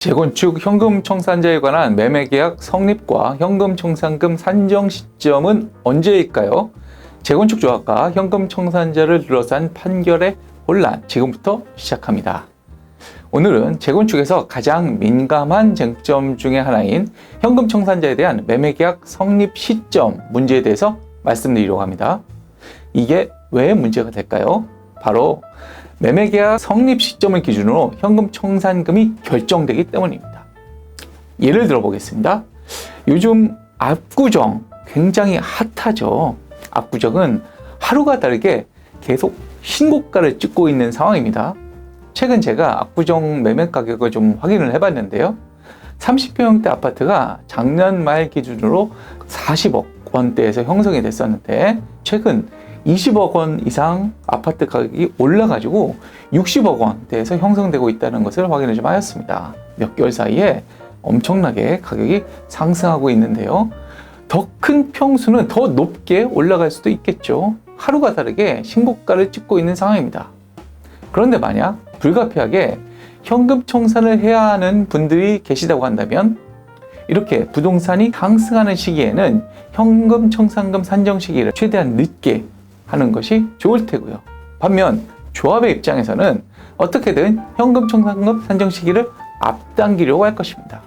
재건축 현금청산자에 관한 매매계약 성립과 현금청산금 산정 시점은 언제일까요? 재건축 조합과 현금청산자를 둘러싼 판결의 혼란, 지금부터 시작합니다. 오늘은 재건축에서 가장 민감한 쟁점 중에 하나인 현금청산자에 대한 매매계약 성립 시점 문제에 대해서 말씀드리려고 합니다. 이게 왜 문제가 될까요? 바로 매매계약 성립 시점을 기준으로 현금청산금이 결정되기 때문입니다. 예를 들어 보겠습니다. 요즘 압구정 굉장히 핫하죠. 압구정은 하루가 다르게 계속 신고가를 찍고 있는 상황입니다. 최근 제가 압구정 매매 가격을 좀 확인을 해봤는데요. 30평형대 아파트가 작년 말 기준으로 40억 원대에서 형성이 됐었는데 최근 20억 원 이상 아파트 가격이 올라가지고 60억 원대에서 형성되고 있다는 것을 확인을 좀 하였습니다. 몇 개월 사이에 엄청나게 가격이 상승하고 있는데요. 더 큰 평수는 더 높게 올라갈 수도 있겠죠. 하루가 다르게 신고가를 찍고 있는 상황입니다. 그런데 만약 불가피하게 현금 청산을 해야 하는 분들이 계시다고 한다면 이렇게 부동산이 상승하는 시기에는 현금 청산금 산정 시기를 최대한 늦게 하는 것이 좋을 테고요. 반면 조합의 입장에서는 어떻게든 현금 청산금 산정 시기를 앞당기려고 할 것입니다.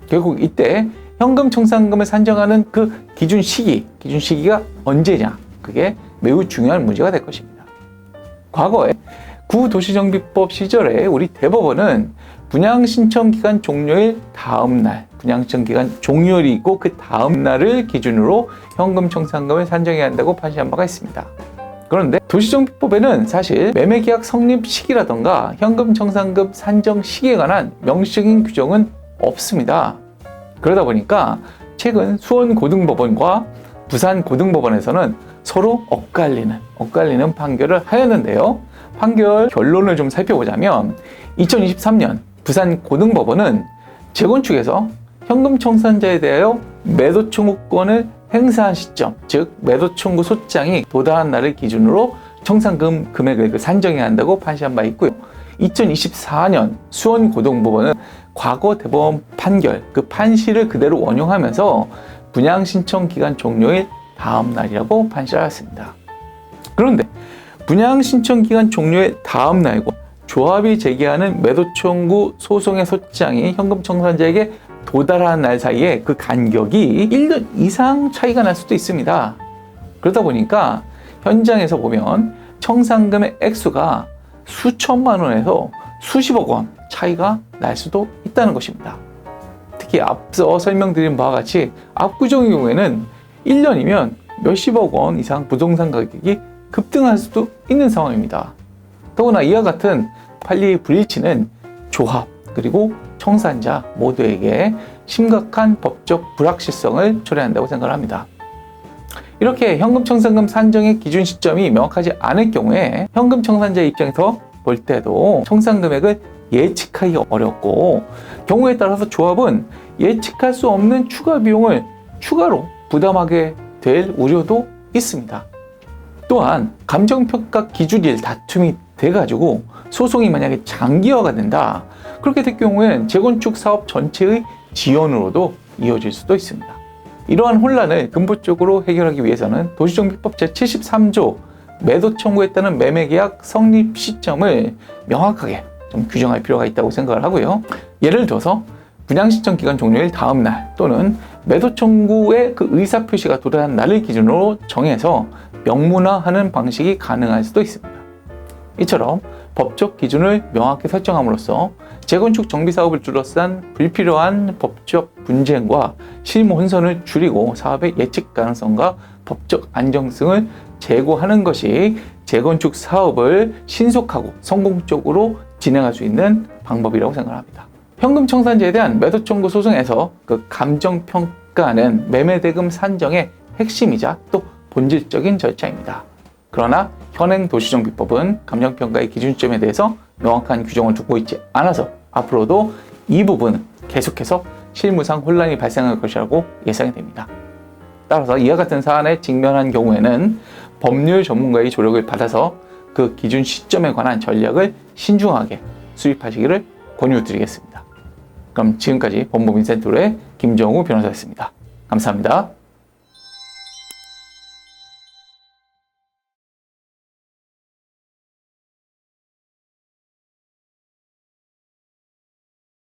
결국 이때 현금 청산금을 산정하는 그 기준 시기가 언제냐, 그게 매우 중요한 문제가 될 것입니다. 과거에 구도시정비법 시절에 우리 대법원은 분양신청 기간 종료일 다음 날, 분양신청 기간 종료일이 있고 그 다음 날을 기준으로 현금 청산금을 산정해야 한다고 판시한 바가 있습니다. 그런데 도시정비법에는 사실 매매계약 성립 시기라던가 현금 청산금 산정 시기에 관한 명시적인 규정은 없습니다. 그러다 보니까 최근 수원고등법원과 부산고등법원에서는 서로 엇갈리는 판결을 하였는데요. 판결 결론을 좀 살펴보자면 2023년 부산고등법원은 재건축에서 현금 청산자에 대하여 매도 청구권을 행사한 시점, 즉 매도 청구 소장이 도달한 날을 기준으로 청산금 금액을 산정해야 한다고 판시한 바 있고요. 2024년 수원고등법원은 과거 대법원 판결, 그 판시를 그대로 원용하면서 분양신청 기간 종료일 다음 날이라고 판시하였습니다. 그런데 분양신청 기간 종료의 다음 날과 조합이 제기하는 매도 청구 소송의 소장이 현금 청산자에게 도달하는 날 사이에 그 간격이 1년 이상 차이가 날 수도 있습니다. 그러다 보니까 현장에서 보면 청산금의 액수가 수천만 원에서 수십억 원 차이가 날 수도 있다는 것입니다. 특히 앞서 설명드린 바와 같이 압구정의 경우에는 1년이면 몇십억 원 이상 부동산 가격이 급등할 수도 있는 상황입니다. 더구나 이와 같은 판리불일치는 조합 그리고 청산자 모두에게 심각한 법적 불확실성을 초래한다고 생각합니다. 이렇게 현금 청산금 산정의 기준 시점이 명확하지 않을 경우에 현금 청산자 입장에서 볼 때도 청산 금액을 예측하기 어렵고 경우에 따라서 조합은 예측할 수 없는 추가 비용을 추가로 부담하게 될 우려도 있습니다. 또한 감정평가 기준일 다툼이 돼가지고 소송이 만약에 장기화가 된다. 그렇게 될 경우엔 재건축 사업 전체의 지연으로도 이어질 수도 있습니다. 이러한 혼란을 근본적으로 해결하기 위해서는 도시정비법 제73조 매도 청구에 따른 매매계약 성립 시점을 명확하게 좀 규정할 필요가 있다고 생각을 하고요. 예를 들어서 분양신청 기간 종료일 다음 날 또는 매도 청구의 그 의사표시가 도달한 날을 기준으로 정해서 명문화하는 방식이 가능할 수도 있습니다. 이처럼 법적 기준을 명확히 설정함으로써 재건축 정비사업을 둘러싼 불필요한 법적 분쟁과 실무 혼선을 줄이고 사업의 예측 가능성과 법적 안정성을 제고하는 것이 재건축 사업을 신속하고 성공적으로 진행할 수 있는 방법이라고 생각합니다. 현금 청산자에 대한 매도 청구 소송에서 그 감정평가는 매매대금 산정의 핵심이자 또 본질적인 절차입니다. 그러나 현행 도시정비법은 감정평가의 기준점에 대해서 명확한 규정을 두고 있지 않아서 앞으로도 이 부분은 계속해서 실무상 혼란이 발생할 것이라고 예상이 됩니다. 따라서 이와 같은 사안에 직면한 경우에는 법률 전문가의 조력을 받아서 그 기준 시점에 관한 전략을 신중하게 수립하시기를 권유드리겠습니다. 그럼 지금까지 법무빈센트로의 김정우 변호사였습니다. 감사합니다.